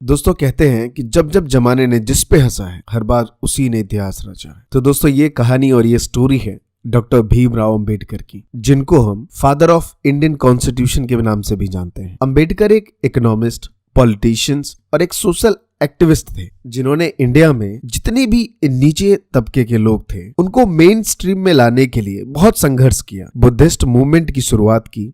दोस्तों कहते हैं कि जब जब जमाने ने जिस पे हंसा है हर बार उसी ने इतिहास रचा है। तो दोस्तों ये कहानी और ये स्टोरी है डॉक्टर भीमराव अंबेडकर की, जिनको हम फादर ऑफ इंडियन कॉन्स्टिट्यूशन के नाम से भी जानते हैं। अंबेडकर एक इकोनॉमिस्ट, पॉलिटिशियंस और एक सोशल एक्टिविस्ट थे, जिन्होंने इंडिया में जितने भी नीचे तबके के लोग थे उनको मेन स्ट्रीम में लाने के लिए बहुत संघर्ष किया। बुद्धिस्ट मूवमेंट की शुरुआत की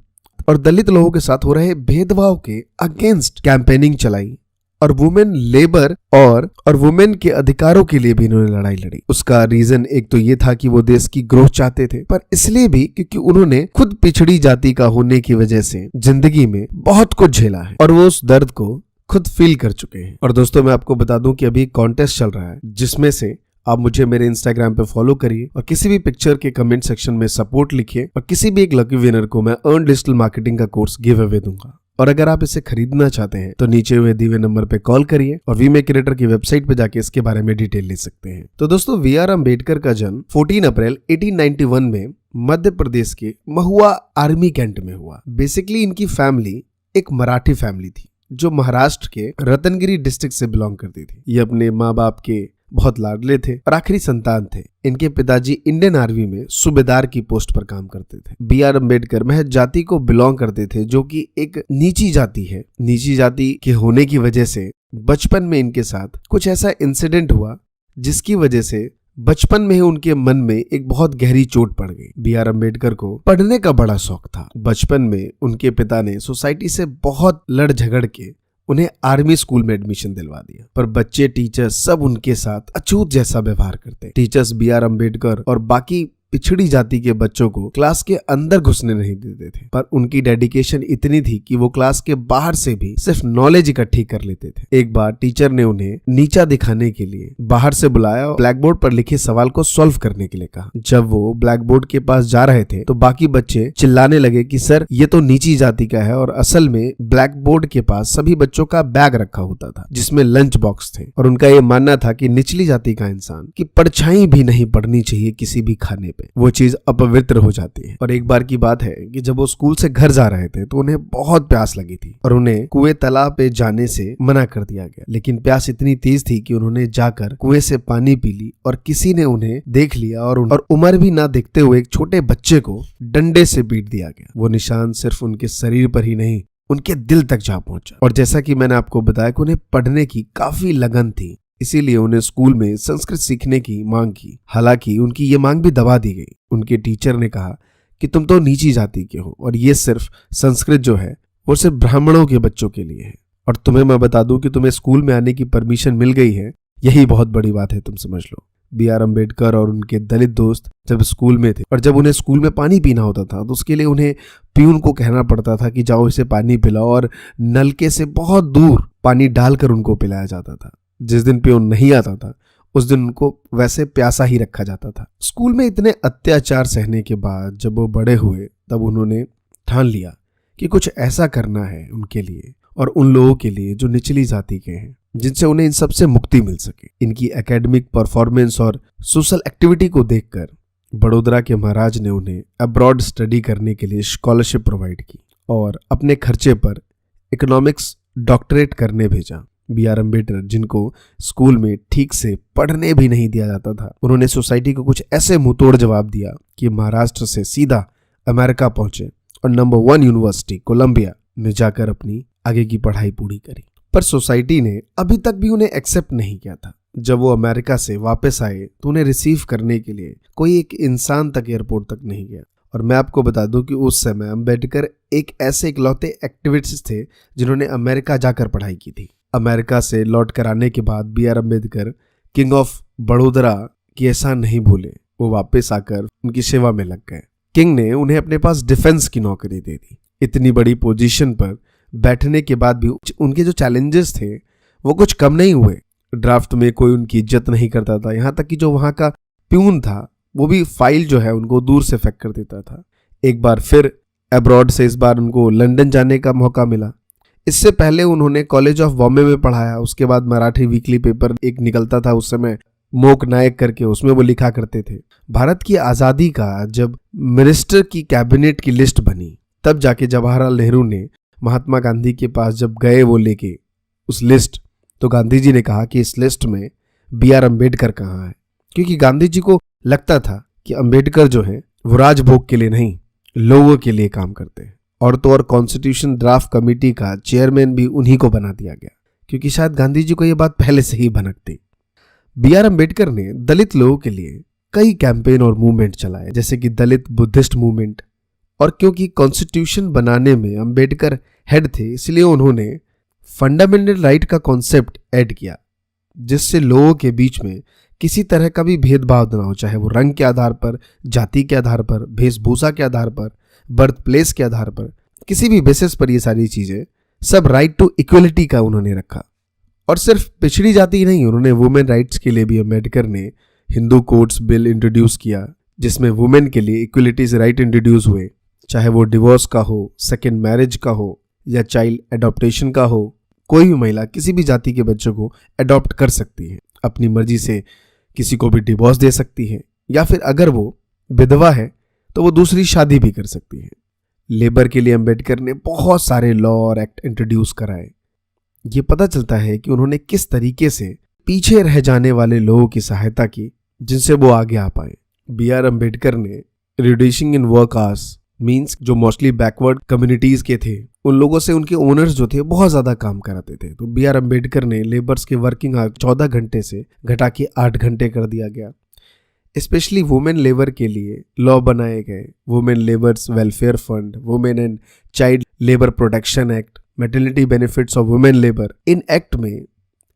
और दलित लोगों के साथ हो रहे भेदभाव के अगेंस्ट कैंपेनिंग चलाई और वुमेन लेबर और वुमेन के अधिकारों के लिए भी इन्होंने लड़ाई लड़ी। उसका रीजन एक तो ये था कि वो देश की ग्रोथ चाहते थे, पर इसलिए भी क्योंकि उन्होंने खुद पिछड़ी जाति का होने की वजह से जिंदगी में बहुत कुछ झेला है और वो उस दर्द को खुद फील कर चुके हैं। और दोस्तों मैं आपको बता दूं कि अभी कॉन्टेस्ट चल रहा है, जिसमें से आप मुझे मेरे इंस्टाग्राम पे फॉलो करिए और किसी भी पिक्चर के कमेंट सेक्शन में सपोर्ट लिखिए और किसी भी एक लकी विनर को मैं अर्न डिजिटल मार्केटिंग का कोर्स गिव अवे दूंगा। और अगर आप इसे खरीदना चाहते हैं तो नीचे हुए दिए नंबर पे कॉल करिए और वी मे क्रिएटर की वेबसाइट पे जाके इसके बारे में डिटेल ले सकते हैं। तो दोस्तों वी.आर. अम्बेडकर का जन्म 14 अप्रैल 1891 में मध्य प्रदेश के महुआ आर्मी कैंट में हुआ। बेसिकली इनकी फैमिली एक मराठी फैमिली थी जो महाराष्ट्र के रतनगिरी डिस्ट्रिक्ट से बिलोंग करती थी। ये अपने माँ बाप के बहुत लाडले थे और आखिरी संतान थे। इनके पिताजी इंडियन आर्मी में सूबेदार की पोस्ट पर काम करते थे। बी.आर. अम्बेडकर महज जाति को बिलोंग करते थे, जो कि एक नीची जाति है। नीची जाति के होने की वजह से बचपन में इनके साथ कुछ ऐसा इंसिडेंट हुआ जिसकी वजह से बचपन में ही उनके मन में एक बहुत गहरी चोट पड़ गई। बी.आर. अम्बेडकर को पढ़ने का बड़ा शौक था। बचपन में उनके पिता ने सोसाइटी से बहुत लड़ झगड़ के उन्हें आर्मी स्कूल में एडमिशन दिलवा दिया, पर बच्चे, टीचर्स सब उनके साथ अछूत जैसा व्यवहार करते। Teachers B R. अम्बेडकर और बाकी पिछड़ी जाति के बच्चों को क्लास के अंदर घुसने नहीं देते थे, पर उनकी डेडिकेशन इतनी थी कि वो क्लास के बाहर से भी सिर्फ नॉलेज इकट्ठी कर लेते थे। एक बार टीचर ने उन्हें नीचा दिखाने के लिए बाहर से बुलाया और ब्लैक बोर्ड पर लिखे सवाल को सॉल्व करने के लिए कहा। जब वो ब्लैक बोर्ड के पास जा रहे थे तो बाकी बच्चे चिल्लाने लगे कि सर ये तो नीची जाति का है, और असल में ब्लैक बोर्ड के पास सभी बच्चों का बैग रखा होता था जिसमें लंच बॉक्स थे, और उनका ये मानना था कि निचली जाति का इंसान की परछाई भी नहीं पड़नी चाहिए किसी भी खाने पे, वो चीज अपवित्र हो जाती है। और एक बार की बात है कि जब वो स्कूल से घर जा रहे थे तो उन्हें बहुत प्यास लगी थी और उन्हें कुएं तालाब पे जाने से मना कर दिया गया, लेकिन प्यास इतनी तेज थी कि उन्होंने जाकर कुएं से पानी पी ली और किसी ने उन्हें देख लिया और उम्र भी ना देखते हुए एक छोटे बच्चे को डंडे से पीट दिया गया। वो निशान सिर्फ उनके शरीर पर ही नहीं, उनके दिल तक जा पहुंचा। और जैसा कि मैंने आपको बताया कि उन्हें पढ़ने की काफी लगन थी, इसीलिए उन्हें स्कूल में संस्कृत सीखने की मांग की। हालांकि उनकी ये मांग भी दबा दी गई। उनके टीचर ने कहा कि तुम तो नीची जाति के हो और ये सिर्फ संस्कृत जो है वो सिर्फ ब्राह्मणों के बच्चों के लिए है, और तुम्हें मैं बता दूं कि तुम्हें स्कूल में आने की परमिशन मिल गई है, यही बहुत बड़ी बात है, तुम समझ लो। बी.आर. अम्बेडकर और उनके दलित दोस्त जब स्कूल में थे और जब उन्हें स्कूल में पानी पीना होता था तो उसके लिए उन्हें प्यून को कहना पड़ता था कि जाओ इसे पानी पिलाओ, और नलके से बहुत दूर पानी डालकर उनको पिलाया जाता था। जिस दिन प्यून नहीं आता था उस दिन उनको वैसे प्यासा ही रखा जाता था। स्कूल में इतने अत्याचार सहने के बाद जब वो बड़े हुए तब उन्होंने ठान लिया कि कुछ ऐसा करना है उनके लिए और उन लोगों के लिए जो निचली जाति के हैं, जिनसे उन्हें इन सबसे मुक्ति मिल सके। इनकी एकेडमिक परफॉर्मेंस और सोशल एक्टिविटी को देखकर बड़ोदरा के महाराज ने उन्हें अब्रॉड स्टडी करने के लिए स्कॉलरशिप प्रोवाइड की और अपने खर्चे पर इकोनॉमिक्स डॉक्टरेट करने भेजा। बी.आर. अम्बेडकर, जिनको स्कूल में ठीक से पढ़ने भी नहीं दिया जाता था, उन्होंने सोसाइटी को कुछ ऐसे मुंहतोड़ जवाब दिया कि महाराष्ट्र से सीधा अमेरिका पहुंचे और नंबर 1 यूनिवर्सिटी कोलंबिया में जाकर अपनी आगे की पढ़ाई पूरी करी। पर सोसाइटी ने अभी तक भी उन्हें एक्सेप्ट नहीं किया था। जब वो अमेरिका से वापस आए तो उन्हें रिसीव करने के लिए कोई एक इंसान तक एयरपोर्ट तक नहीं गया। और मैं आपको बता दूं कि उस समय अम्बेडकर एक ऐसे इकलौते एक्टिविस्ट थे जिन्होंने अमेरिका जाकर पढ़ाई की थी। अमेरिका से लौट कर आने के बाद बी.आर. अम्बेडकर किंग ऑफ बड़ोदरा की एहसान नहीं भूले। वो वापस आकर उनकी सेवा में लग गए। किंग ने उन्हें अपने पास डिफेंस की नौकरी दे दी। इतनी बड़ी पोजीशन पर बैठने के बाद भी उनके जो चैलेंजेस थे वो कुछ कम नहीं हुए। ड्राफ्ट में कोई उनकी इज्जत नहीं करता था, यहाँ तक कि जो वहाँ का प्यून था वो भी फाइल जो है उनको दूर से फेंक कर देता था। एक बार फिर अब्रॉड से इस बार उनको लंदन जाने का मौका मिला। इससे पहले उन्होंने कॉलेज ऑफ बॉम्बे में पढ़ाया। उसके बाद मराठी वीकली पेपर एक निकलता था उस समय, मोक नायक करके, उसमें वो लिखा करते थे। भारत की आज़ादी का जब मिनिस्टर की कैबिनेट की लिस्ट बनी तब जाके जवाहरलाल नेहरू ने महात्मा गांधी के पास जब गए वो लेके उस लिस्ट, तो गांधी जी ने कहा कि इस लिस्ट में B.R. अम्बेडकर कहाँ है, क्योंकि गांधी जी को लगता था कि अम्बेडकर जो है वो राजभोग के लिए नहीं, लोगों के लिए काम करते हैं। और तो और कॉन्स्टिट्यूशन ड्राफ्ट कमेटी का चेयरमैन भी उन्हीं को बना दिया गया, क्योंकि शायद गांधी जी को यह बात पहले से ही भनकती। B.R. अम्बेडकर ने दलित लोगों के लिए कई कैंपेन और मूवमेंट चलाए, जैसे कि दलित बुद्धिस्ट मूवमेंट। और क्योंकि कॉन्स्टिट्यूशन बनाने में अम्बेडकर हेड थे, इसलिए उन्होंने फंडामेंटल राइट का कॉन्सेप्ट ऐड किया, जिससे लोगों के बीच में किसी तरह का भी भेदभाव ना हो, चाहे वो रंग के आधार पर, जाति के आधार पर, वेशभूषा के आधार पर, बर्थ प्लेस के आधार पर, किसी भी बेसिस पर ये सारी चीजें सब राइट टू इक्वलिटी का उन्होंने रखा। और सिर्फ पिछड़ी जाति ही नहीं, उन्होंने वुमेन राइट्स के लिए भी अम्बेडकर ने हिंदू कोर्ट्स बिल इंट्रोड्यूस किया, जिसमें वुमेन के लिए इक्वलिटीज राइट इंट्रोड्यूस हुए, चाहे वो डिवोर्स का हो, सेकेंड मैरिज का हो या चाइल्ड एडॉप्टेशन का हो। कोई भी महिला किसी भी जाति के बच्चों को अडॉप्ट कर सकती है, अपनी मर्जी से किसी को भी डिवोर्स दे सकती है, या फिर अगर वो विधवा है तो वो दूसरी शादी भी कर सकती है। लेबर के लिए अम्बेडकर ने बहुत सारे लॉ और एक्ट इंट्रोड्यूस कराए। ये पता चलता है कि उन्होंने किस तरीके से पीछे रह जाने वाले लोगों की सहायता की, जिनसे वो आगे आ पाए। B.R. अम्बेडकर ने reducing in work hours means जो मोस्टली बैकवर्ड कम्युनिटीज के थे, उन लोगों से उनके ओनर्स जो थे बहुत ज्यादा काम कराते थे। तो B.R. अम्बेडकर ने लेबर्स के वर्किंग आवर 14 घंटे से घटा के 8 घंटे कर दिया गया। स्पेशली वुमेन लेबर के लिए लॉ बनाए गए, women labours welfare fund, women and child labour protection act, maternity benefits of women labour. In act में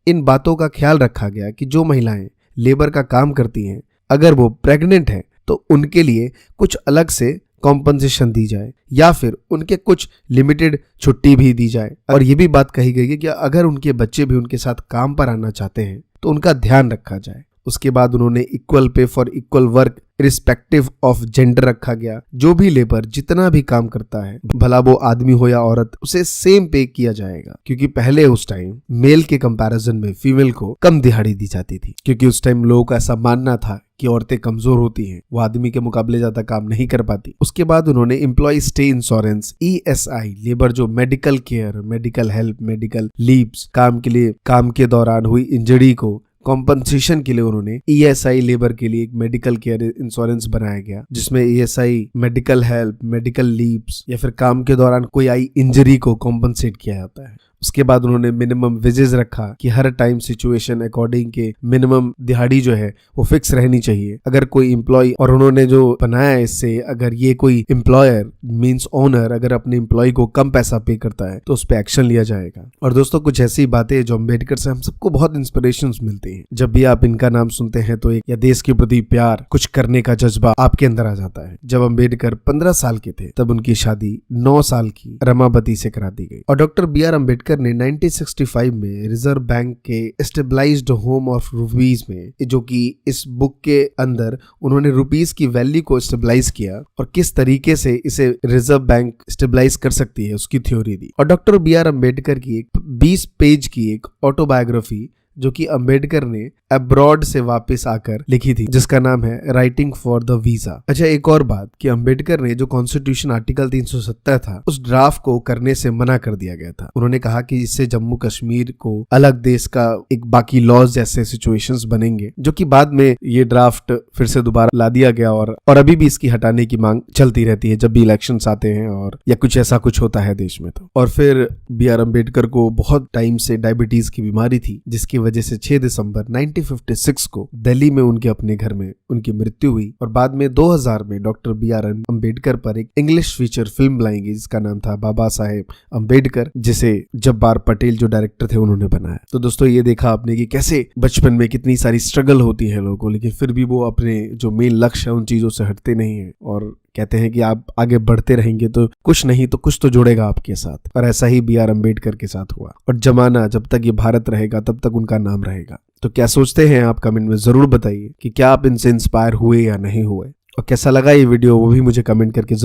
इन बातों का ख्याल रखा गया कि जो महिलाएं लेबर का काम करती हैं, अगर वो प्रेग्नेंट हैं तो उनके लिए कुछ अलग से कॉम्पनसेशन दी जाए, या फिर उनके कुछ लिमिटेड छुट्टी भी दी जाए। और ये भी बात कही गई है कि अगर उनके बच्चे भी उनके साथ काम पर आना चाहते हैं तो उनका ध्यान रखा जाए। उसके बाद उन्होंने equal pay for equal work respective of gender रखा गया। जो भी लेबर जितना भी काम करता है, भला वो आदमी हो या औरत, उसे सेम पे किया जाएगा, क्योंकि पहले उस टाइम मेल के कंपैरिजन में फीमेल को कम दिहाड़ी दी जाती थी, क्योंकि उस टाइम लोगों का ऐसा मानना था कि औरतें कमजोर होती हैं, वो आदमी के मुकाबले ज्यादा काम नहीं कर पाती। उसके बाद उन्होंने employee state insurance ESI, labour जो medical care, medical help, medical leaves, काम के दौरान हुई इंजरी को कॉम्पनसेशन के लिए उन्होंने ESI लेबर के लिए एक मेडिकल केयर इंश्योरेंस बनाया गया, जिसमें ESI medical help, medical leaves या फिर काम के दौरान कोई आई इंजरी को कॉम्पनसेट किया जाता है। उसके बाद उन्होंने मिनिमम वेजेस रखा कि हर टाइम सिचुएशन अकॉर्डिंग के मिनिमम दिहाड़ी जो है वो फिक्स रहनी चाहिए। अगर कोई एम्प्लॉय, और उन्होंने जो बनाया इससे, अगर ये कोई एम्प्लॉयर मींस ओनर अगर अपने एम्प्लॉय को कम पैसा पे करता है तो उस पर एक्शन लिया जाएगा। और दोस्तों, कुछ ऐसी बातें जो अम्बेडकर से हम सबको बहुत इंस्पिरेशन मिलती है। जब भी आप इनका नाम सुनते हैं तो एक या देश के प्रति प्यार, कुछ करने का जज्बा आपके अंदर आ जाता है। जब अम्बेडकर 15 साल के थे तब उनकी शादी 9 साल की रमावती से करा दी गई। और डॉक्टर B.R. अम्बेडकर ने 1965 में रिजर्व बैंक के स्टेबलाइज्ड होम ऑफ रुपीज में, जो कि इस बुक के अंदर उन्होंने रुपीज की वैल्यू को स्टेबलाइज किया और किस तरीके से इसे रिजर्व बैंक स्टेबलाइज कर सकती है उसकी थ्योरी दी। और डॉक्टर B.R. अम्बेडकर की एक 20 पेज की एक ऑटोबायोग्राफी जो कि अम्बेडकर ने अब्रॉड से वापस आकर लिखी थी, जिसका नाम है राइटिंग फॉर द वीजा। अच्छा, एक और बात कि अम्बेडकर ने जो कॉन्स्टिट्यूशन आर्टिकल 370 था, उस ड्राफ्ट को करने से मना कर दिया गया था। उन्होंने कहा कि इससे जम्मू कश्मीर को अलग देश का एक बाकी लॉज जैसे सिचुएशंस बनेंगे, जो कि बाद में ये ड्राफ्ट फिर से दोबारा ला दिया गया और अभी भी इसकी हटाने की मांग चलती रहती है जब भी इलेक्शंस आते हैं और या कुछ ऐसा कुछ होता है देश में। तो और फिर B.R. अम्बेडकर को बहुत टाइम से डायबिटीज की बीमारी थी, जिसकी वजह से 6 दिसंबर 1956 को दिल्ली में उनके अपने घर में उनकी मृत्यु हुई। और बाद में 2000 में डॉक्टर B.R. अम्बेडकर पर एक इंग्लिश फीचर फिल्म बनाई जिसका नाम था बाबा साहेब अम्बेडकर, जिसे जब्बार पटेल जो डायरेक्टर थे उन्होंने बनाया। तो दोस्तों, ये देखा आपने कि कैसे बचपन में कितनी सारी स्ट्रगल होती है लोगों को, लेकिन फिर भी वो अपने जो मेन लक्ष्य है उन चीजों से हटते नहीं है और कहते हैं कि आप आगे बढ़ते रहेंगे तो कुछ नहीं तो कुछ तो जुड़ेगा आपके साथ। और ऐसा ही B.R. अम्बेडकर के साथ हुआ। और जमाना जब तक ये भारत रहेगा तब तक उनका नाम रहेगा। तो क्या सोचते हैं आप? कमेंट में जरूर बताइए कि क्या आप इनसे इंस्पायर हुए या नहीं हुए, और कैसा लगा ये वीडियो वो भी मुझे कमेंट करके